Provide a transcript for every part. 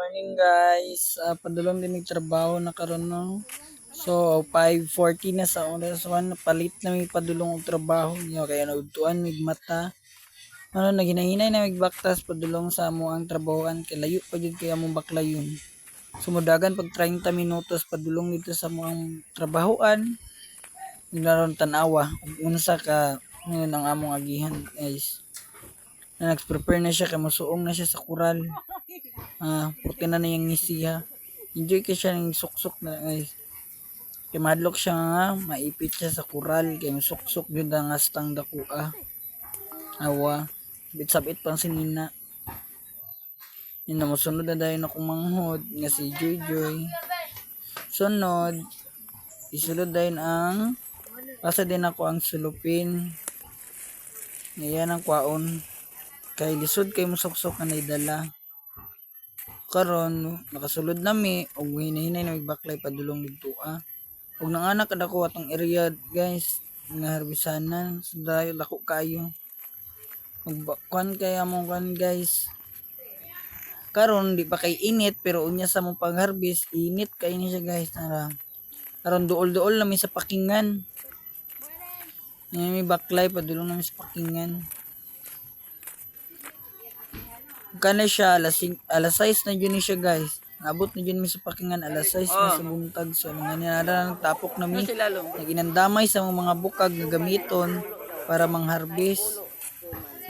morning guys. Padulong din nagtrabaho na karon no. So 5:40 na sa oras 1 palit na may padulong og trabaho niya kaya naudtuan mig mata. Ano naginahinay na mig baktas padulong sa amo ang trabahoan kay layo pa jud kay among baklayon. Sumudagan pag 30 minutos padulong dito sa amo ang trabahoan. Naron tanawa ug unsa ka ngayon ang among agihan guys. Nag-prepare na siya kay mosuong na siya sa kural. Puti na niyang ngisiha. Enjoy ka siya ng suksok na guys. Kay madlok siya nga, maipit siya sa kural. Kay suksok yun ang astang dakua. Awa, bitsabit pang sinina. Yun na masunod na dahil akong manghod nga si Joy Joy. Sunod, isulod dahil ang pasa din ako ang sulupin. Ngayon ang kwaon. Kay lisod kay musuksok na naidala. Karon nakasulod nami og hinahinay na magbaklay padulong dito ug nanganak kada ko atong area guys nga harbisanan sa dayo lako kayo magkuan kay among kan guys karon di pa kay init pero unya sa mong pag-harvest init kay ni siya guys karon duol-duol na mi sa pakingan may baklay padulong na mi sa pakingan kana siya alas 6 na yun siya guys. Nabot na yun mi sa pakingan alas 6 na sa buntag. So mga ninara tapok na mi. Naginandamay sa mga bukag nga gamiton para mangharvest.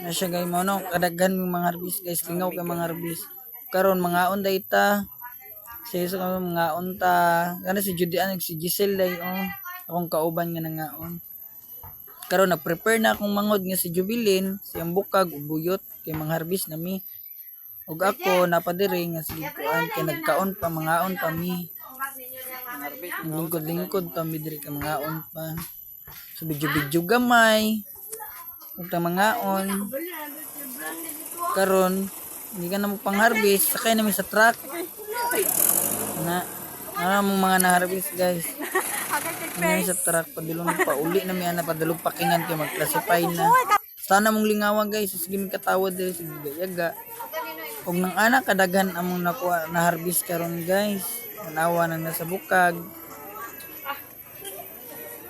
Na siya guys mo no kadaghan mi mga harvest guys. Lingaw kay mga harvest. Karon mga on dayta. Sa mga onta. Kana si Judian si Giselle day akong kauban nga nangaon. Karon nag-prepare na akong mangod nga si Jubilin, siyang bukag ug buyot kay mangharvest na mi. Ug ako napadiri nga sige kuan kay nagkaon pa mangaon pa mi. Lingkod-lingkod pa mi diri ka mangaon pa. So bidyo-bidyo gamay. Ug ta mangaon. Karon hindi ka na mo pang-harvest, sakay na mi sa truck. Mong mga na-harvest guys. Ngayon sa truck padulong pa uli na mi ana padulong pakingan kay mag-classify na. Sana mong lingawan guys, sige mi katawad diri sige gayaga. Ug nang anak kadaghan among nakuha na harvest karon guys. Manawa nang nasa bukag.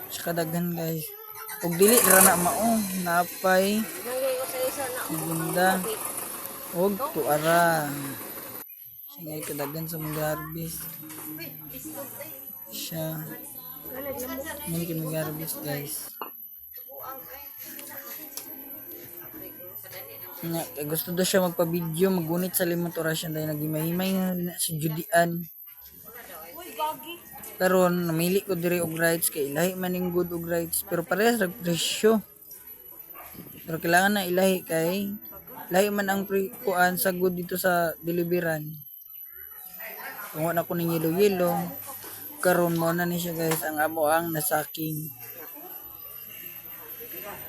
Sa kadaghan guys. Ug dili ra na mao napay. Gunda. Ug tuara. Sige kadaghan sa mga harvest. Siya. Hindi kami harvest guys. Gusto daw siya magpa-video, magunit sa 5 oras siya dahil nagimay-himay na si Judian. Karon namili ko diri og rides kay ilahi man ning good og rides pero parehas ra presyo. Pero kailangan na ilahi kay lahi man ang kuan sa good dito sa deliveran. Kung wala ko ning yelo-yelo, karon mo na ni siya guys ang amo ang nasaking.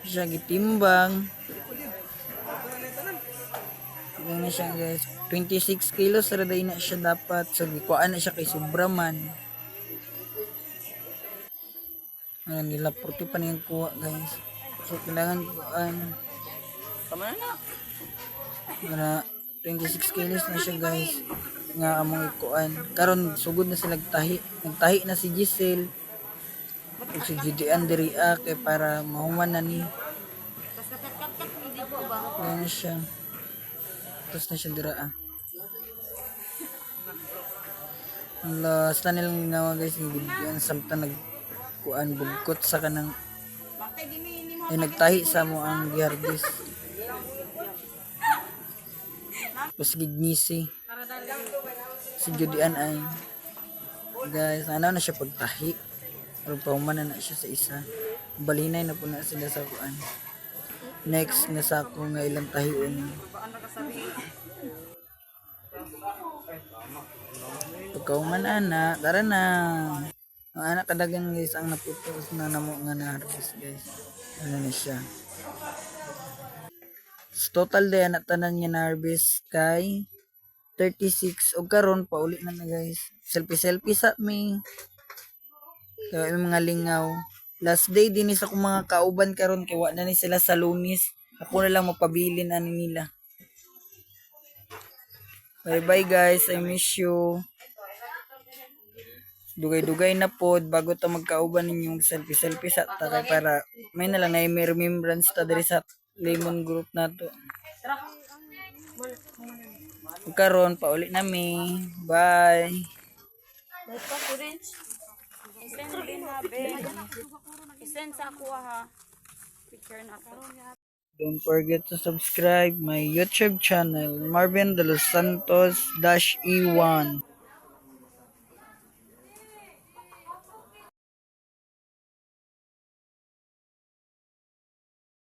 Siya gitimbang. Ano siya guys 26 kilos ra day na siya dapat so gikuan na siya kay sobraman nila 40 pa niyang kuha guys so kailangan kuan tama na para 26 kilos na siya guys nga among ikuan karon sugod na sila nagtahi na si Giselle ug si Judian diri kay para mahuman na ni ano siya tapos na siya dira last na nilang ginawa guys yung samtang nagkuan bugkot sa kanang ay nagtahi sa mo ang giharvest tapos gidnisi si Judian ay guys ano na siya pagtahi pero pauman na siya sa isa balinay na po na sila sa kuan next na sa ako nga ilang tahion pagkauman ana tara na ang anak kadagan guys ang naputos na namo nga na harvest guys ano na siya total day anak tanan nga na harvest kay 36 og karon pauli na guys selfie sa mi kay mga lingaw last day din sa akong mga kauban karon kay wa na ni sila sa Lunes ako na lang mapabilin ani nila Bye bye guys, I miss you. Dugay-dugay na pod bago ta magkauban ninyong selfie-selfie sa takay para may nalang na may remembrance ta diri sa Lemon Group nato. Karon pauli nami. Bye. Isend sa ako ha. Picture na ako. Don't forget to subscribe my YouTube channel, Marvin De Los Santos-E1.